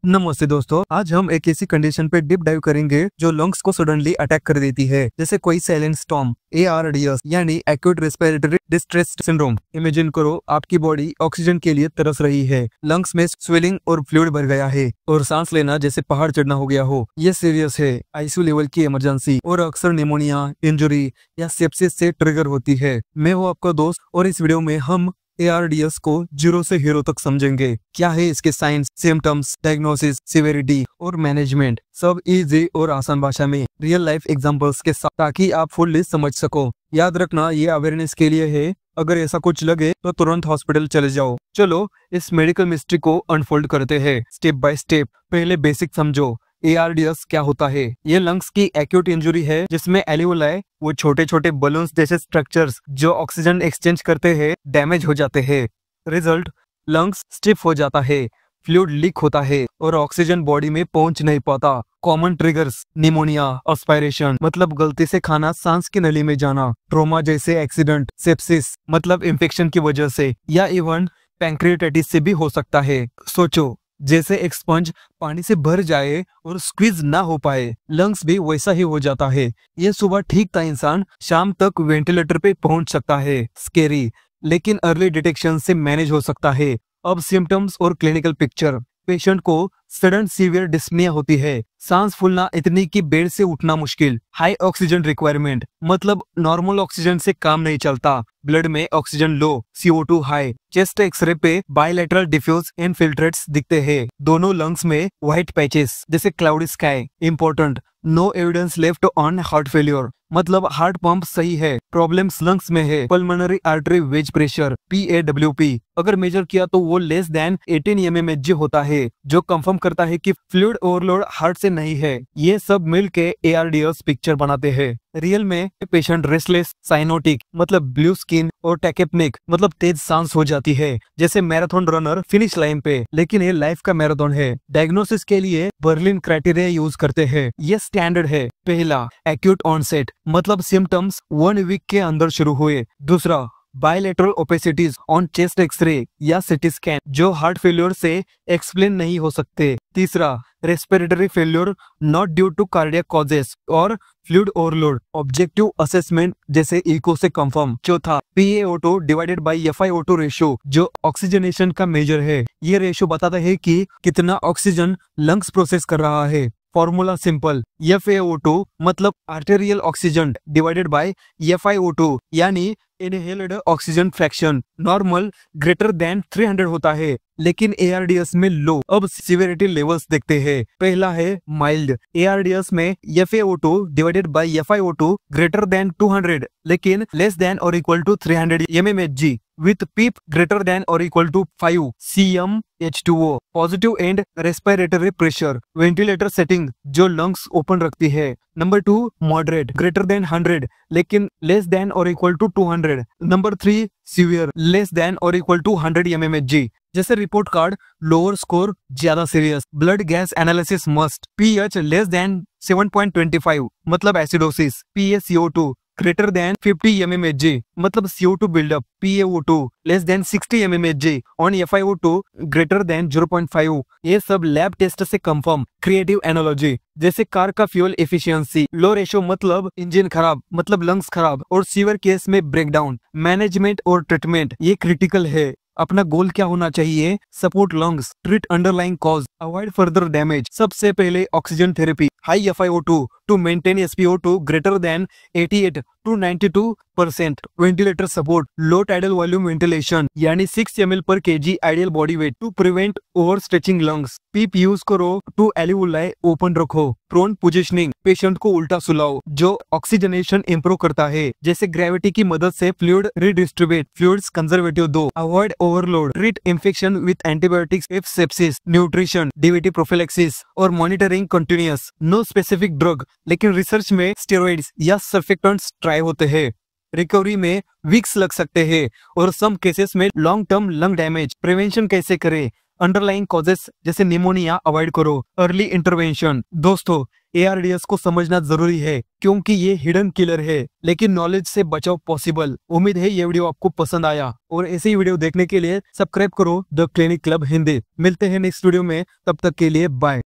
नमस्ते दोस्तों, आज हम एक ऐसी कंडीशन पे डीप डाइव करेंगे जो लंग्स को सडनली अटैक कर देती है, जैसे कोई साइलेंट स्टॉर्म ARDS यानी acute respiratory distress syndrome. Imagine करो आपकी बॉडी ऑक्सीजन के लिए तरस रही है, लंग्स में स्वेलिंग और फ्लूइड भर गया है और सांस लेना जैसे पहाड़ चढ़ना हो गया हो। ये सीरियस है, आईसीयू लेवल की इमरजेंसी और अक्सर निमोनिया, इंजरी या सेप्सिस से ट्रिगर होती है। मैं हूँ आपका दोस्त और इस वीडियो में हम ARDS को जीरो से हीरो तक समझेंगे। क्या है इसके साइंस, सिम्टम्स, डायग्नोसिस, सिवियरिटी और मैनेजमेंट, सब इजी और आसान भाषा में रियल लाइफ एग्जांपल्स के साथ, ताकि आप फुल्ली समझ सको। याद रखना, ये अवेयरनेस के लिए है। अगर ऐसा कुछ लगे तो तुरंत हॉस्पिटल चले जाओ। चलो इस मेडिकल मिस्ट्री को अनफोल्ड करते हैं स्टेप बाय स्टेप। पहले बेसिक समझो, ARDS क्या होता है। ये लंग्स की एक्यूट इंजरी है जिसमें एल्वियोलाई, वो छोटे छोटे बलून्स जैसे स्ट्रक्चर्स जो ऑक्सीजन एक्सचेंज करते हैं, डैमेज हो जाते हैं। रिजल्ट, लंग्स स्टिफ हो जाता है, फ्लूइड लीक होता है और ऑक्सीजन बॉडी में पहुंच नहीं पाता। कॉमन ट्रिगर्स, निमोनिया, एस्पिरेशन मतलब गलती से खाना सांस की नली में जाना, ट्रोमा जैसे एक्सीडेंट, सेप्सिस मतलब इंफेक्शन की वजह से, या इवन पैंक्रियाटाइटिस से भी हो सकता है। सोचो, जैसे एक स्पंज पानी से भर जाए और स्क्वीज ना हो पाए, लंग्स भी वैसा ही हो जाता है। ये सुबह ठीक था इंसान, शाम तक वेंटिलेटर पे पहुंच सकता है। स्केरी, लेकिन अर्ली डिटेक्शन से मैनेज हो सकता है। अब सिम्टम्स और क्लिनिकल पिक्चर। पेशेंट को सडन सीवियर डिस्पनिया होती है, सांस फूलना इतनी कि बेड से उठना मुश्किल। हाई ऑक्सीजन रिक्वायरमेंट मतलब नॉर्मल ऑक्सीजन से काम नहीं चलता, ब्लड में oxygen low, CO2 high. Chest x-ray पे बायलैटरल डिफ्यूज इनफिल्ट्रेट्स दिखते हैं, दोनों लंग्स में व्हाइट पैचेस जैसे cloudy sky. Important, no evidence left on heart failure मतलब हार्ट पंप सही है, प्रॉब्लम्स लंग्स में है। Pulmonary artery wedge pressure PAWP अगर मेजर किया तो वो लेस देन 18 mmHg होता है, जो कंफर्म करता है कि फ्लूइड ओवरलोड हार्ट से नहीं है। ये सब मिलके ARDS पिक्चर बनाते हैं। रियल में पेशेंट रेस्टलेस, साइनोटिक मतलब ब्लू स्किन और टैकेपनिक मतलब तेज सांस हो जाती है, जैसे मैराथन रनर फिनिश लाइन पे। लेकिन ये लाइफ का मैराथन है। डायग्नोसिस के लिए बर्लिन क्राइटेरिया यूज करते हैं, ये स्टैंडर्ड है। पहला, एक्यूट ऑनसेट मतलब सिम्टम्स 1 वीक के अंदर शुरू हुए। दूसरा, bilateral opacities on chest x ray या CT स्कैन जो हार्ट फेल्योर से एक्सप्लेन नहीं हो सकते। तीसरा, respiratory failure not due to cardiac causes और फ्लूइड ओवरलोड, ऑब्जेक्टिव असेसमेंट जैसे इको से कंफर्म। चौथा, PaO2 divided by FiO2 ratio जो ऑक्सीजनेशन का मेजर है। ये रेशियो बताता है कि कितना ऑक्सीजन लंग्स प्रोसेस कर रहा है। फॉर्मूला सिंपल, FaO2 मतलब arterial oxygen divided by FiO2 यानी inhaled oxygen fraction. Normal greater than 300 होता है, लेकिन ARDS में लो। अब सिवियरिटी लेवल्स देखते हैं। पहला है माइल्ड, ARDS में FaO2 divided by FiO2 greater then 200 लेकिन लेस देन और equal to 300 mmHg with PEEP greater than or equal to 5 cmH2O। Positive end respiratory pressure, ventilator setting जो लंग्स ओपन रखती है। नंबर 2, मॉडरेट ग्रेटर देन 100 लेकिन less than और equal to 200। Number 3, severe less than और equal to 100 mmHg। जैसे report card, lower score ज्यादा serious. Blood gas analysis must. pH less than 7.25 मतलब acidosis. PaCO2 greater than 50 mmHg मतलब CO2 buildup. PaO2 less than 60 mmHg on FiO2 greater than 0.5। ये सब lab test से confirm. Creative analogy, जैसे car का fuel efficiency, low ratio मतलब engine खराब मतलब लंग्स खराब और सीवियर केस में ब्रेकडाउन। मैनेजमेंट और ट्रीटमेंट ये क्रिटिकल है। अपना गोल क्या होना चाहिए? Support lungs, treat underlying cause, avoid further damage. सबसे पहले oxygen therapy, high FiO2 to maintain SpO2 greater than 88 to 92%। Ventilator support, low tidal volume ventilation यानी 6 ml per kg ideal body weight to prevent over stretching lungs. PEEP use करो to alveoli open रखो। Prone positioning, patient को उल्टा सुलाओ जो oxygenation improve करता है, जैसे gravity की मदद से फ्लूइड रिडिस्ट्रीब्यूट। फ्लूइड्स कंजर्वेटिव दो। Avoid overload, treat infection with antibiotics if sepsis. Nutrition, DVT prophylaxis और monitoring continuous. No specific drug, लेकिन रिसर्च में स्टेरॉइड्स या सर्फेक्टेंट्स ट्राई होते हैं। रिकवरी में वीक्स लग सकते हैं और सम केसेस में long term lung damage. Prevention कैसे करें? अंडरलाइंग कॉजेस जैसे निमोनिया अवॉइड करो। Early intervention. दोस्तों, ARDS को समझना जरूरी है क्योंकि ये हिडन किलर है, लेकिन नॉलेज से बचाव पॉसिबल। उम्मीद है ये वीडियो आपको पसंद आया और ऐसे ही वीडियो देखने के लिए सब्सक्राइब करो द क्लिनिक क्लब हिंदी। मिलते हैं नेक्स्ट वीडियो में, तब तक के लिए बाय।